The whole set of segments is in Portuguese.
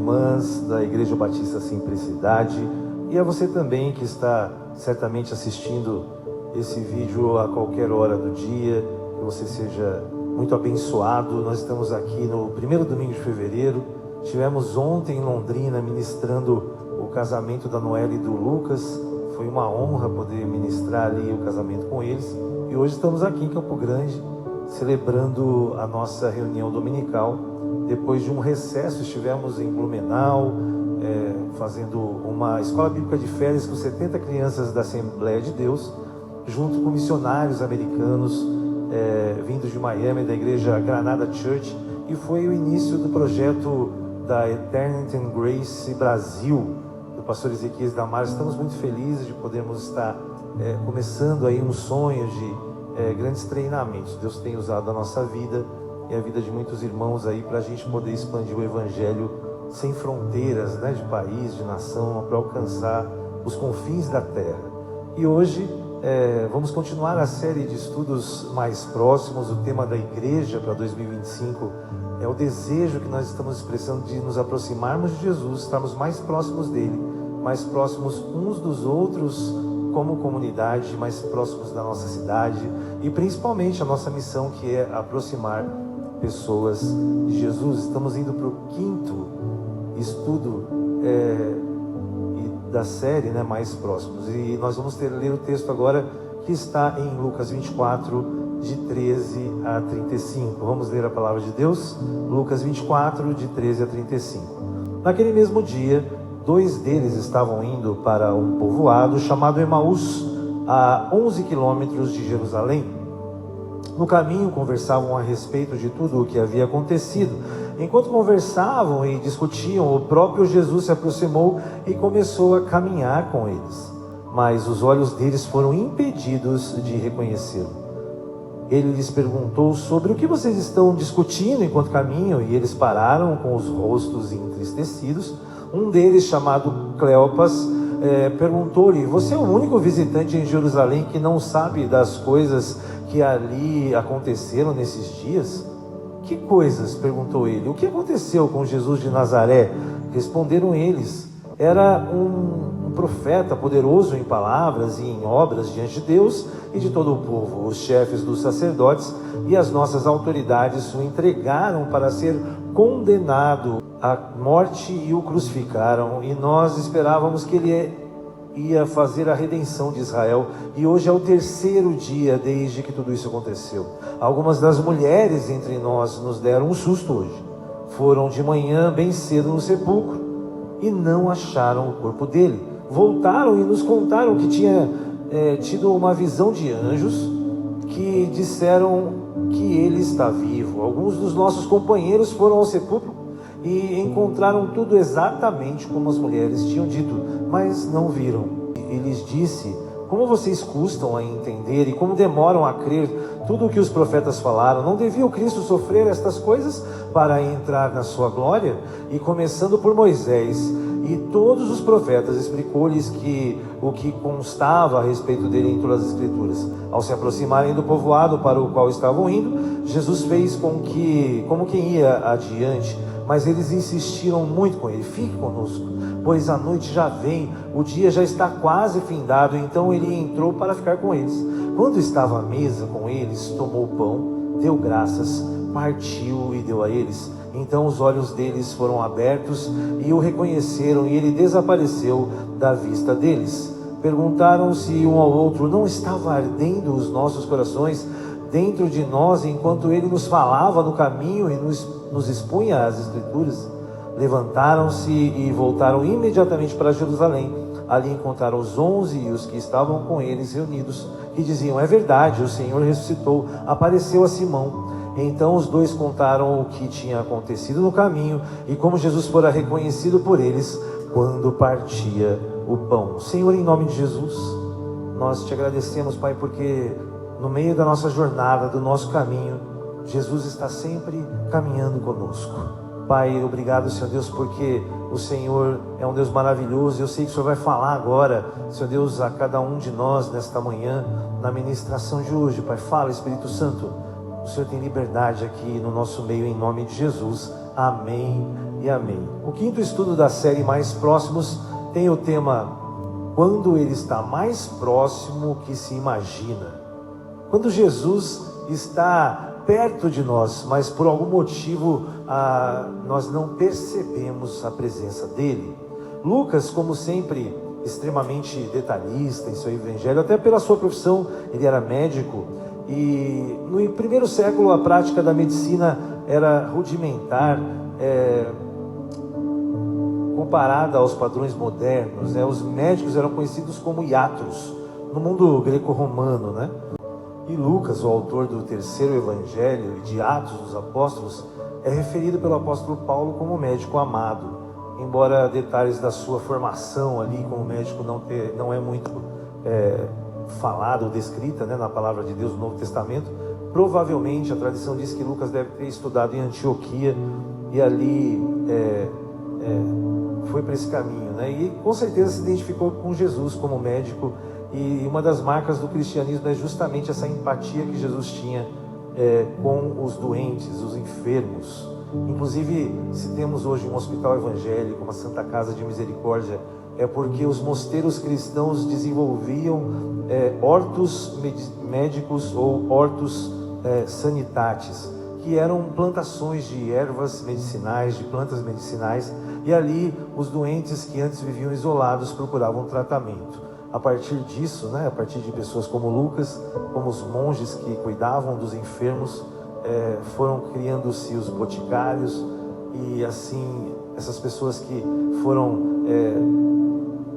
irmãs da Igreja Batista Simplicidade e a você também que está certamente assistindo esse vídeo a qualquer hora do dia, que você seja muito abençoado. Nós estamos aqui no primeiro domingo de fevereiro, estivemos ontem em Londrina ministrando o casamento da Noelle e do Lucas, foi uma honra poder ministrar ali o casamento com eles, e hoje estamos aqui em Campo Grande, celebrando a nossa reunião dominical. Depois de um recesso, estivemos em Blumenau, fazendo uma escola bíblica de férias com 70 crianças da Assembleia de Deus, junto com missionários americanos, vindos de Miami, da igreja Granada Church, e foi o início do projeto da Eternity and Grace Brasil, do pastor Ezequias Damar. Estamos muito felizes de podermos estar começando aí um sonho de grandes treinamentos. Deus tem usado a nossa vida e a vida de muitos irmãos aí para a gente poder expandir o Evangelho sem fronteiras, né, de país, de nação, para alcançar os confins da terra. E hoje vamos continuar a série de estudos mais próximos. O tema da igreja para 2025 é o desejo que nós estamos expressando de nos aproximarmos de Jesus, estarmos mais próximos dele, mais próximos uns dos outros como comunidade, mais próximos da nossa cidade e principalmente a nossa missão, que é aproximar pessoas de Jesus. Estamos indo para o quinto estudo da série, né, mais próximos, e nós vamos ler o texto agora que está em Lucas 24, de 13 a 35. Vamos ler a palavra de Deus? Lucas 24, de 13 a 35. Naquele mesmo dia, 2 deles estavam indo para um povoado chamado Emaús, a 11 quilômetros de Jerusalém. No caminho conversavam a respeito de tudo o que havia acontecido. Enquanto conversavam e discutiam, o próprio Jesus se aproximou e começou a caminhar com eles. Mas os olhos deles foram impedidos de reconhecê-lo. Ele lhes perguntou sobre o que vocês estão discutindo enquanto caminham, e eles pararam com os rostos entristecidos. Um deles, chamado Cleopas, perguntou-lhe: você é o único visitante em Jerusalém que não sabe das coisas que ali aconteceram nesses dias? Que coisas? Perguntou ele. O que aconteceu com Jesus de Nazaré? Responderam eles: era um profeta poderoso em palavras e em obras diante de Deus e de todo o povo. Os chefes dos sacerdotes e as nossas autoridades o entregaram para ser condenado à morte e o crucificaram, e nós esperávamos que ele ia fazer a redenção de Israel, e hoje é o 3º dia desde que tudo isso aconteceu. Algumas das mulheres entre nós nos deram um susto hoje. Foram de manhã bem cedo no sepulcro e não acharam o corpo dele. Voltaram e nos contaram que tinha tido uma visão de anjos que disseram que ele está vivo. Alguns dos nossos companheiros foram ao sepulcro e encontraram tudo exatamente como as mulheres tinham dito, mas não viram. E lhes disse: como vocês custam a entender e como demoram a crer tudo o que os profetas falaram? Não devia o Cristo sofrer estas coisas para entrar na sua glória? E começando por Moisés e todos os profetas, explicou-lhes o que constava a respeito dele em todas as Escrituras. Ao se aproximarem do povoado para o qual estavam indo, Jesus fez como quem ia adiante, mas eles insistiram muito com ele: fique conosco, pois a noite já vem, o dia já está quase findado. Então ele entrou para ficar com eles. Quando estava à mesa com eles, tomou o pão, deu graças, partiu e deu a eles. Então os olhos deles foram abertos e o reconheceram, e ele desapareceu da vista deles. Perguntaram-se um ao outro: não estava ardendo os nossos corações dentro de nós enquanto ele nos falava no caminho e nos expunha as Escrituras? Levantaram-se e voltaram imediatamente para Jerusalém. Ali encontraram os 11 e os que estavam com eles reunidos, e diziam: é verdade, o Senhor ressuscitou, apareceu a Simão. Então os 2 contaram o que tinha acontecido no caminho e como Jesus fora reconhecido por eles quando partia o pão. Senhor, em nome de Jesus, nós te agradecemos, Pai, porque no meio da nossa jornada, do nosso caminho, Jesus está sempre caminhando conosco. Pai, obrigado, Senhor Deus, porque o Senhor é um Deus maravilhoso. Eu sei que o Senhor vai falar agora, Senhor Deus, a cada um de nós nesta manhã, na ministração de hoje. Pai, fala, Espírito Santo. O Senhor tem liberdade aqui no nosso meio, em nome de Jesus. Amém e amém. O quinto estudo da série Mais Próximos tem o tema Quando Ele está mais próximo que se imagina. Quando Jesus está perto de nós, mas por algum motivo nós não percebemos a presença dele. Lucas, como sempre, extremamente detalhista em seu evangelho, até pela sua profissão, ele era médico, e no primeiro século a prática da medicina era rudimentar, comparada aos padrões modernos, os médicos eram conhecidos como iatros, no mundo greco-romano, né? E Lucas, o autor do terceiro evangelho de Atos dos Apóstolos, é referido pelo apóstolo Paulo como médico amado, embora detalhes da sua formação ali como médico não é muito falado ou descrita, né, na palavra de Deus no Novo Testamento. Provavelmente a tradição diz que Lucas deve ter estudado em Antioquia e ali foi para esse caminho, né? E com certeza se identificou com Jesus como médico. E uma das marcas do cristianismo é justamente essa empatia que Jesus tinha com os doentes, os enfermos. Inclusive, se temos hoje um hospital evangélico, uma Santa Casa de Misericórdia, é porque os mosteiros cristãos desenvolviam hortus médicos ou hortus sanitatis, que eram plantações de ervas medicinais, de plantas medicinais, e ali os doentes que antes viviam isolados procuravam tratamento. A partir disso, né, a partir de pessoas como Lucas, como os monges que cuidavam dos enfermos, foram criando-se os boticários, e assim essas pessoas que foram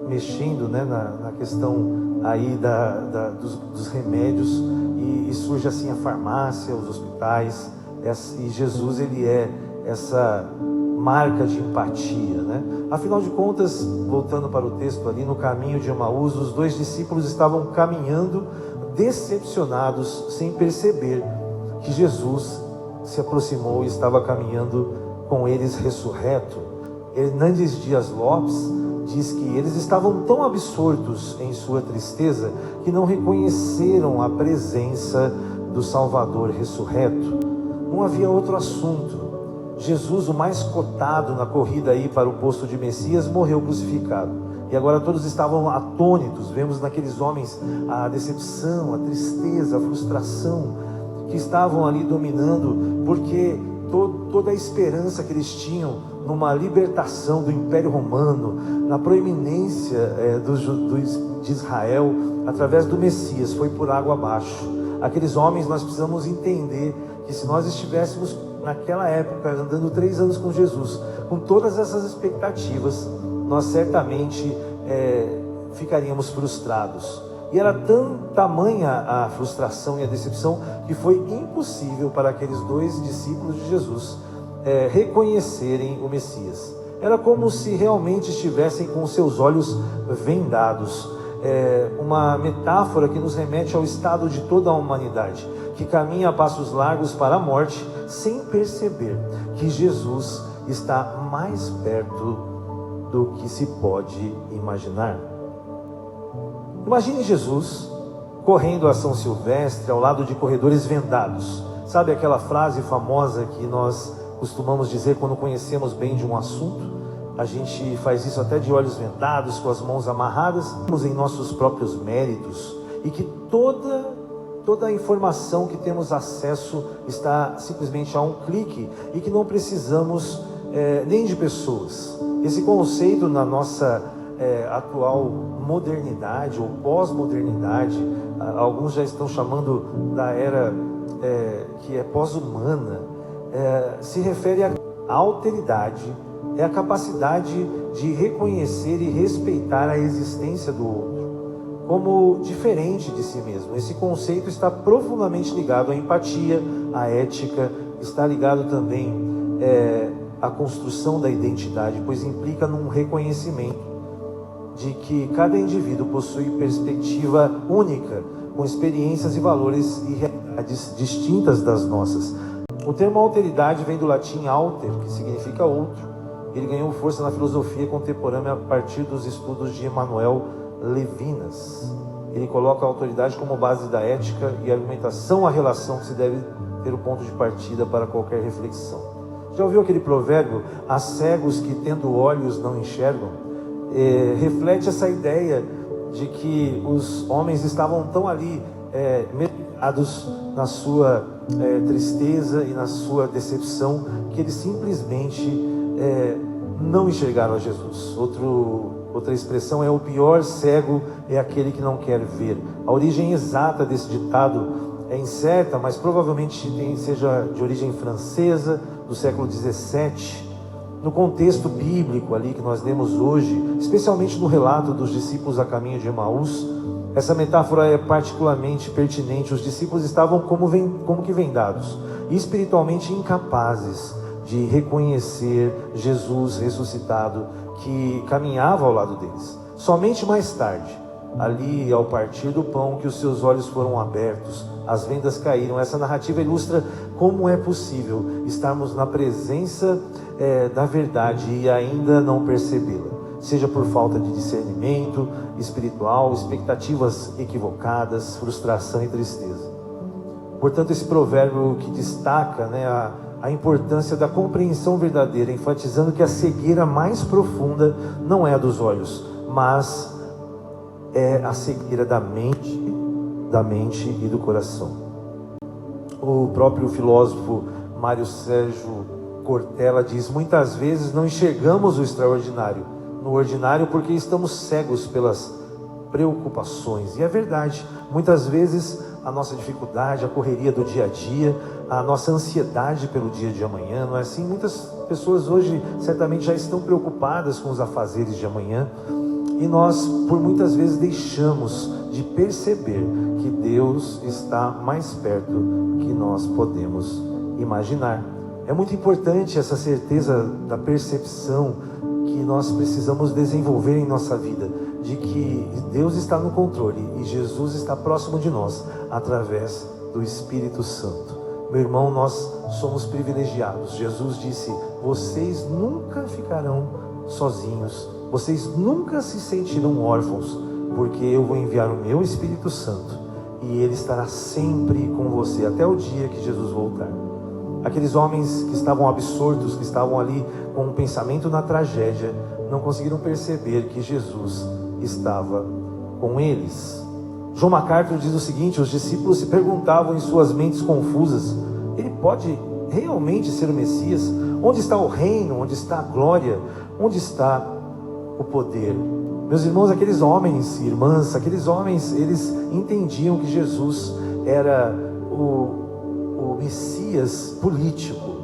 mexendo, né, na questão aí dos remédios, e surge assim a farmácia, os hospitais, e Jesus ele é essa marca de empatia, né? Afinal de contas, voltando para o texto ali, no caminho de Emaús, os dois discípulos estavam caminhando decepcionados, sem perceber que Jesus se aproximou e estava caminhando com eles ressurreto. Hernandes Dias Lopes diz que eles estavam tão absortos em sua tristeza que não reconheceram a presença do Salvador ressurreto. Não havia outro assunto. Jesus, o mais cotado na corrida aí para o posto de Messias, morreu crucificado. E agora todos estavam atônitos. Vemos naqueles homens a decepção, a tristeza, a frustração que estavam ali dominando, porque toda a esperança que eles tinham numa libertação do Império Romano, na proeminência de Israel através do Messias, foi por água abaixo. Aqueles homens, nós precisamos entender que se nós estivéssemos naquela época andando 3 anos com Jesus, com todas essas expectativas, nós certamente ficaríamos frustrados. E era tamanha a frustração e a decepção que foi impossível para aqueles 2 discípulos de Jesus reconhecerem o Messias. Era como se realmente estivessem com seus olhos vendados. Uma metáfora que nos remete ao estado de toda a humanidade, que caminha a passos largos para a morte, sem perceber que Jesus está mais perto do que se pode imaginar. Imagine Jesus correndo a São Silvestre ao lado de corredores vendados. Sabe aquela frase famosa que nós costumamos dizer quando conhecemos bem de um assunto? A gente faz isso até de olhos vendados, com as mãos amarradas, em nossos próprios méritos, e que toda a informação que temos acesso está simplesmente a um clique, e que não precisamos nem de pessoas. Esse conceito na nossa atual modernidade ou pós-modernidade, alguns já estão chamando da era que é pós-humana, se refere à alteridade, é a capacidade de reconhecer e respeitar a existência do outro como diferente de si mesmo. Esse conceito está profundamente ligado à empatia, à ética, está ligado também à construção da identidade, pois implica num reconhecimento de que cada indivíduo possui perspectiva única, com experiências e valores e realidades distintas das nossas. O termo alteridade vem do latim alter, que significa outro. Ele ganhou força na filosofia contemporânea a partir dos estudos de Emmanuel Levinas. Ele coloca a autoridade como base da ética e argumentação à relação que se deve ter o ponto de partida para qualquer reflexão. Já ouviu aquele provérbio, há cegos que tendo olhos não enxergam? Reflete essa ideia de que os homens estavam tão ali mergulhados na sua tristeza e na sua decepção, que eles simplesmente não enxergaram a Jesus. Outra expressão é: o pior cego é aquele que não quer ver. A origem exata desse ditado é incerta, mas provavelmente seja de origem francesa, do século XVII. No contexto bíblico ali que nós lemos hoje, especialmente no relato dos discípulos a caminho de Emaús, essa metáfora é particularmente pertinente. Os discípulos estavam como que vendados e espiritualmente incapazes de reconhecer Jesus ressuscitado que caminhava ao lado deles. Somente mais tarde, ali ao partir do pão, que os seus olhos foram abertos, as vendas caíram. Essa narrativa ilustra como é possível estarmos na presença da verdade e ainda não percebê-la, seja por falta de discernimento espiritual, expectativas equivocadas, frustração e tristeza. Portanto, esse provérbio que destaca a importância da compreensão verdadeira, enfatizando que a cegueira mais profunda não é a dos olhos, mas é a cegueira da mente e do coração. O próprio filósofo Mário Sérgio Cortella diz: muitas vezes não enxergamos o extraordinário no ordinário porque estamos cegos pelas preocupações. E é verdade, muitas vezes a nossa dificuldade, a correria do dia a dia, a nossa ansiedade pelo dia de amanhã, não é assim? Muitas pessoas hoje certamente já estão preocupadas com os afazeres de amanhã, e nós por muitas vezes deixamos de perceber que Deus está mais perto do que nós podemos imaginar. É muito importante essa certeza da percepção que nós precisamos desenvolver em nossa vida, de que Deus está no controle e Jesus está próximo de nós através do Espírito Santo. Meu irmão, nós somos privilegiados. Jesus disse: vocês nunca ficarão sozinhos, vocês nunca se sentirão órfãos, porque eu vou enviar o meu Espírito Santo e ele estará sempre com você até o dia que Jesus voltar. Aqueles homens que estavam absortos, que estavam ali com um pensamento na tragédia, não conseguiram perceber que Jesus estava com eles. John MacArthur diz o seguinte: os discípulos se perguntavam em suas mentes confusas: ele pode realmente ser o Messias? Onde está o reino? Onde está a glória? Onde está o poder? Meus irmãos, aqueles homens e irmãs, eles entendiam que Jesus era o Messias político.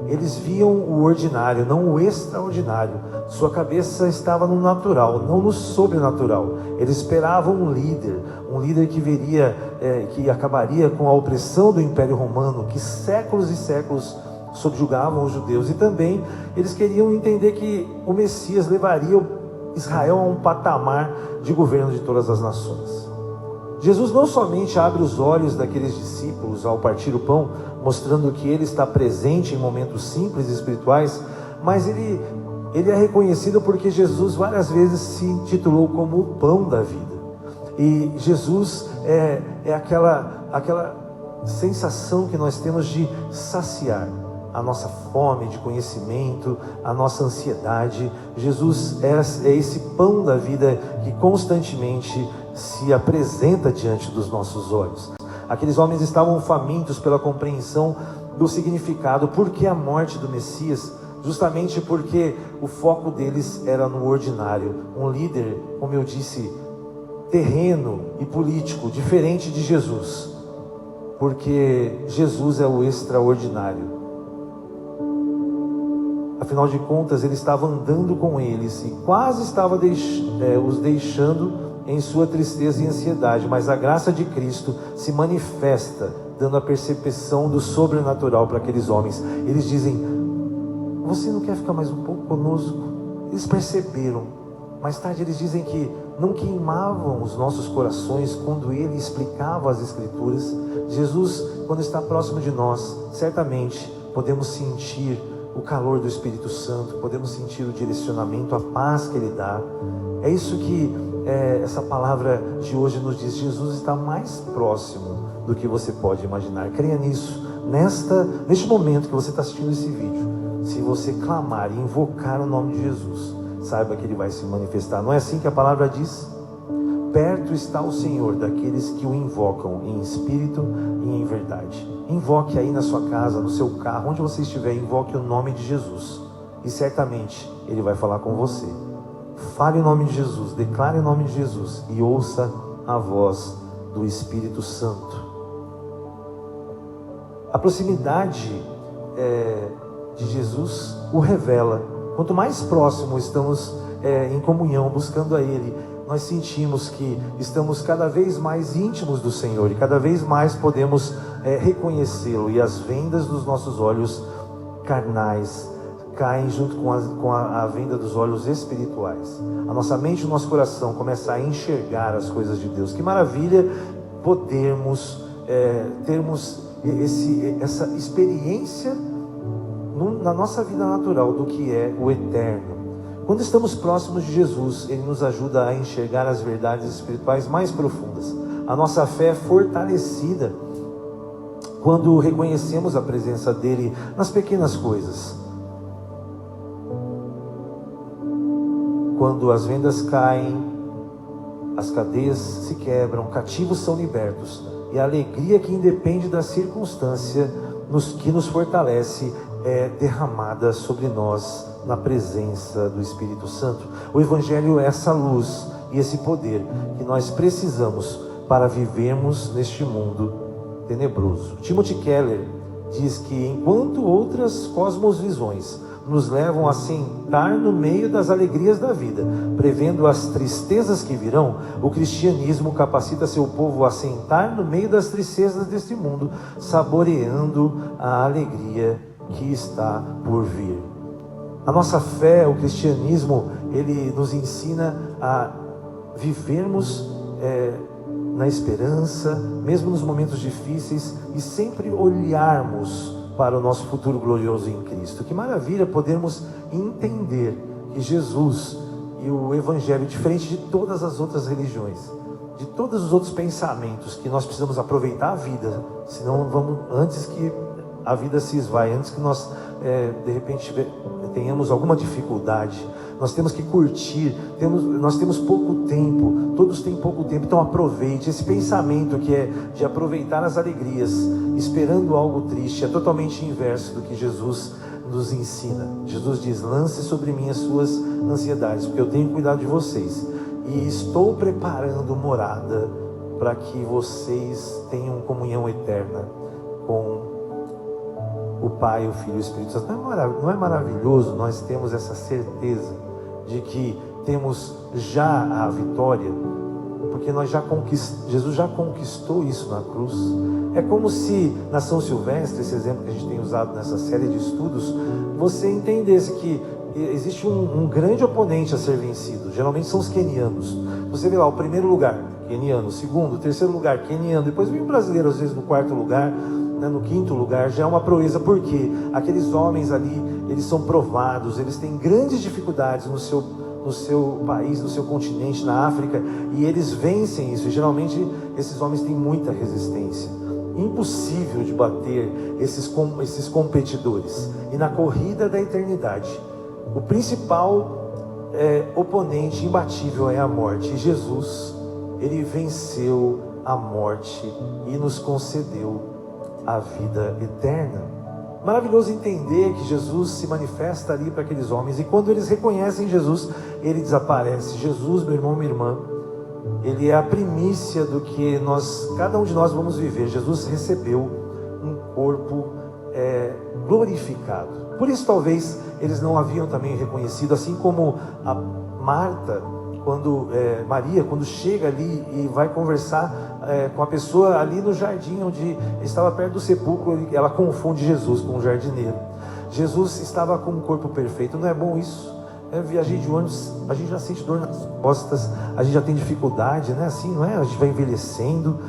Eles viam o ordinário, não o extraordinário. Sua cabeça estava no natural, não no sobrenatural. Eles esperavam um líder que acabaria com a opressão do Império Romano, que séculos e séculos subjugavam os judeus. E também eles queriam entender que o Messias levaria Israel a um patamar de governo de todas as nações. Jesus não somente abre os olhos daqueles discípulos ao partir o pão, mostrando que ele está presente em momentos simples e espirituais, mas ele é reconhecido porque Jesus várias vezes se intitulou como o pão da vida. E Jesus é aquela sensação que nós temos de saciar a nossa fome de conhecimento, a nossa ansiedade. Jesus é esse pão da vida que constantemente se apresenta diante dos nossos olhos. Aqueles homens estavam famintos pela compreensão do significado, por que a morte do Messias? Justamente porque o foco deles era no ordinário. Um líder, como eu disse, terreno e político, diferente de Jesus, porque Jesus é o extraordinário. Afinal de contas, ele estava andando com eles e quase estava os deixando em sua tristeza e ansiedade, mas a graça de Cristo se manifesta, dando a percepção do sobrenatural para aqueles homens. Eles dizem: você não quer ficar mais um pouco conosco? Eles perceberam. Mais tarde eles dizem que não queimavam os nossos corações quando ele explicava as Escrituras. Jesus, quando está próximo de nós, certamente podemos sentir o calor do Espírito Santo, podemos sentir o direcionamento, a paz que ele dá. É isso que essa palavra de hoje nos diz: Jesus está mais próximo do que você pode imaginar. Creia nisso, neste momento que você está assistindo esse vídeo. se você clamar e invocar o nome de Jesus, saiba que Ele vai se manifestar. Não é assim que a palavra diz? Perto está o Senhor daqueles que o invocam em espírito e em verdade. Invoque aí na sua casa, no seu carro, onde você estiver, invoque o nome de Jesus. E certamente Ele vai falar com você. Fale o nome de Jesus, declare o nome de Jesus e ouça a voz do Espírito Santo. A proximidade de Jesus o revela. Quanto mais próximo estamos em comunhão, buscando a Ele, nós sentimos que estamos cada vez mais íntimos do Senhor e cada vez mais podemos reconhecê-lo, e as vendas dos nossos olhos carnais caem junto com a venda dos olhos espirituais. A nossa mente e o nosso coração começam a enxergar as coisas de Deus. Que maravilha podermos termos essa experiência na nossa vida natural do que é o eterno. Quando estamos próximos de Jesus, Ele nos ajuda a enxergar as verdades espirituais mais profundas. A nossa fé é fortalecida quando reconhecemos a presença dEle nas pequenas coisas. Quando as vendas caem, as cadeias se quebram, cativos são libertos, e a alegria que independe da circunstância que nos fortalece é derramada sobre nós na presença do Espírito Santo. O Evangelho é essa luz e esse poder que nós precisamos para vivermos neste mundo tenebroso. Timothy Keller diz que enquanto outras cosmovisões nos levam a sentar no meio das alegrias da vida, prevendo as tristezas que virão, o cristianismo capacita seu povo a sentar no meio das tristezas deste mundo, saboreando a alegria que está por vir. A nossa fé, o cristianismo, ele nos ensina a vivermos na esperança, mesmo nos momentos difíceis, e sempre olharmos para o nosso futuro glorioso em Cristo. Que maravilha podermos entender que Jesus e o Evangelho, diferente de todas as outras religiões, de todos os outros pensamentos, que nós precisamos aproveitar a vida, senão vamos, antes que a vida se esvaie, antes que nós de repente tenhamos alguma dificuldade, nós temos que curtir, nós temos pouco tempo, todos têm pouco tempo, então aproveite. Esse pensamento que é de aproveitar as alegrias, esperando algo triste, é totalmente inverso do que Jesus nos ensina. Jesus diz: lance sobre mim as suas ansiedades, porque eu tenho cuidado de vocês, e estou preparando morada para que vocês tenham comunhão eterna com o Pai, o Filho e o Espírito Santo. Não é maravilhoso nós temos essa certeza de que temos já a vitória, porque Jesus já conquistou isso na cruz. É como se na São Silvestre, esse exemplo que a gente tem usado nessa série de estudos, você entendesse que existe um grande oponente a ser vencido. Geralmente são os quenianos. Você vê lá o primeiro lugar, queniano, o segundo, o terceiro lugar, queniano, depois vem o brasileiro, às vezes no quarto lugar, no quinto lugar, já é uma proeza, porque aqueles homens ali, eles são provados, eles têm grandes dificuldades no seu país, no seu continente, na África, e eles vencem isso. E geralmente esses homens têm muita resistência, impossível de bater esses competidores. E na corrida da eternidade, o principal oponente imbatível é a morte, e Jesus, Ele venceu a morte e nos concedeu a vida eterna. Maravilhoso entender que Jesus se manifesta ali para aqueles homens, e quando eles reconhecem Jesus, Ele desaparece. Jesus, meu irmão, minha irmã, Ele é a primícia do que cada um de nós vamos viver. Jesus recebeu um corpo glorificado. Por isso talvez eles não haviam também reconhecido, assim como a Marta, Maria, quando chega ali e vai conversar com a pessoa ali no jardim, onde estava perto do sepulcro, ela confunde Jesus com um jardineiro. Jesus estava com um corpo perfeito. Não é bom isso? Viajei de ônibus, a gente já sente dor nas costas, a gente já tem dificuldade, né? Assim, não é? A gente vai envelhecendo,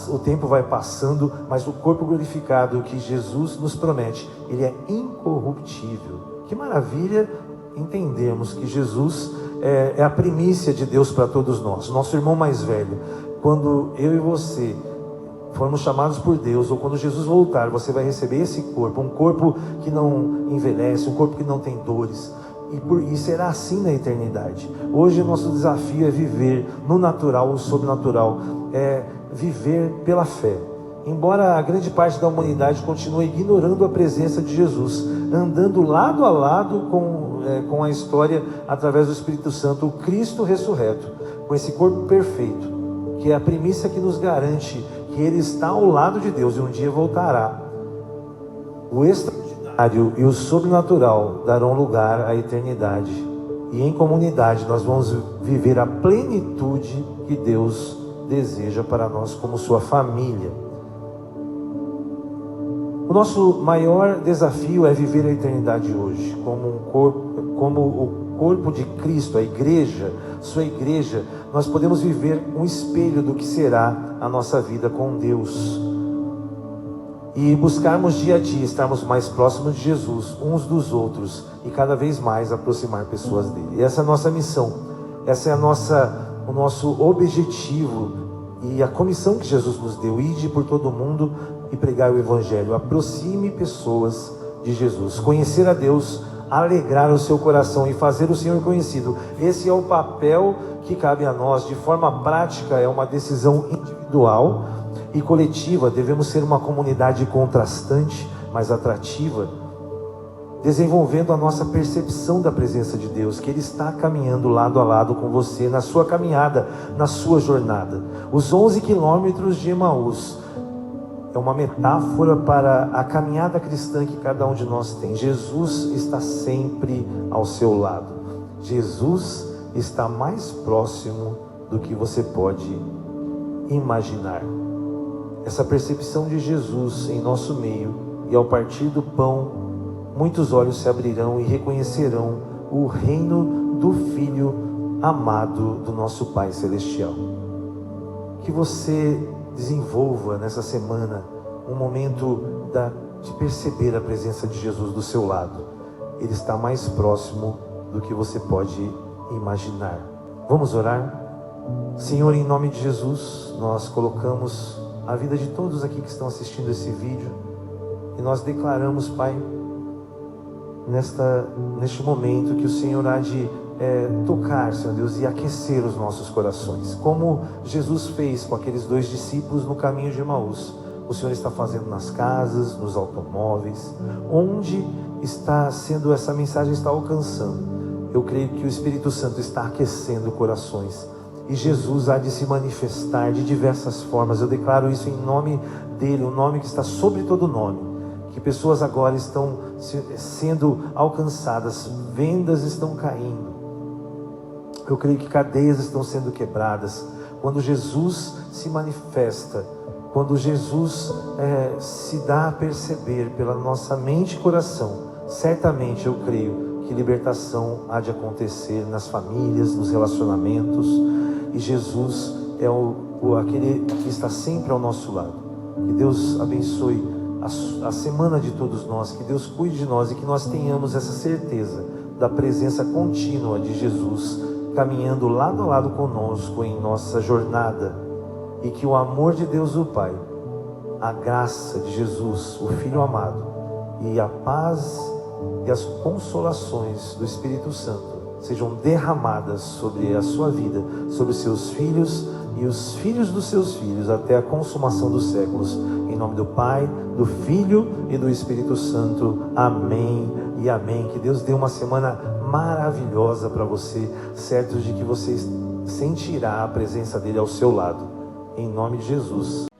o tempo vai passando, mas o corpo glorificado que Jesus nos promete, ele é incorruptível. Que maravilha entendermos que Jesus é a primícia de Deus para todos nós, nosso irmão mais velho. Quando eu e você formos chamados por Deus, ou quando Jesus voltar, você vai receber esse corpo, um corpo que não envelhece, um corpo que não tem dores, e será assim na eternidade. Hoje o nosso desafio é viver no natural, o sobrenatural, é viver pela fé. Embora a grande parte da humanidade continue ignorando a presença de Jesus, andando lado a lado com a história através do Espírito Santo, o Cristo ressurreto, com esse corpo perfeito, que é a primícia que nos garante que Ele está ao lado de Deus e um dia voltará. O extraordinário e o sobrenatural darão lugar à eternidade, e em comunidade nós vamos viver a plenitude que Deus deseja para nós como sua família. O nosso maior desafio é viver a eternidade hoje, como o corpo de Cristo, a igreja, sua igreja. Nós podemos viver um espelho do que será a nossa vida com Deus, e buscarmos dia a dia estarmos mais próximos de Jesus, uns dos outros, e cada vez mais aproximar pessoas dele. E essa é a nossa missão, essa é o nosso objetivo e a comissão que Jesus nos deu: ide por todo o mundo e pregar o Evangelho. Aproxime pessoas de Jesus, conhecer a Deus, alegrar o seu coração e fazer o Senhor conhecido. Esse é o papel que cabe a nós. De forma prática, é uma decisão individual e coletiva. Devemos ser uma comunidade contrastante, mas atrativa, desenvolvendo a nossa percepção da presença de Deus, que Ele está caminhando lado a lado com você, na sua caminhada, na sua jornada. Os 11 quilômetros de Emaús é uma metáfora para a caminhada cristã que cada um de nós tem. Jesus está sempre ao seu lado. Jesus está mais próximo do que você pode imaginar. Essa percepção de Jesus em nosso meio, e ao partir do pão, muitos olhos se abrirão e reconhecerão o reino do Filho amado do nosso Pai Celestial. Que você desenvolva nessa semana um momento de perceber a presença de Jesus do seu lado. Ele está mais próximo do que você pode imaginar. Vamos orar? Senhor, em nome de Jesus, nós colocamos a vida de todos aqui que estão assistindo esse vídeo, e nós declaramos, Pai, neste momento, que o Senhor há de tocar, Senhor Deus, e aquecer os nossos corações, como Jesus fez com aqueles 2 discípulos no caminho de Emaús. O Senhor está fazendo nas casas, nos automóveis, onde está sendo essa mensagem, está alcançando. Eu creio que o Espírito Santo está aquecendo corações, e Jesus há de se manifestar de diversas formas. Eu declaro isso em nome dele, o nome que está sobre todo nome. Que pessoas agora estão sendo alcançadas, vendas estão caindo. Eu creio que cadeias estão sendo quebradas. Quando Jesus se manifesta, quando Jesus se dá a perceber pela nossa mente e coração, certamente eu creio que libertação há de acontecer nas famílias, nos relacionamentos. E Jesus é aquele que está sempre ao nosso lado. Que Deus abençoe a semana de todos nós, que Deus cuide de nós, e que nós tenhamos essa certeza da presença contínua de Jesus caminhando lado a lado conosco em nossa jornada, e que o amor de Deus o Pai, a graça de Jesus, o Filho amado, e a paz e as consolações do Espírito Santo sejam derramadas sobre a sua vida, sobre os seus filhos e os filhos dos seus filhos, até a consumação dos séculos. Em nome do Pai, do Filho e do Espírito Santo. Amém e amém. Que Deus dê uma semana maravilhosa para você, certo de que você sentirá a presença dele ao seu lado. Em nome de Jesus.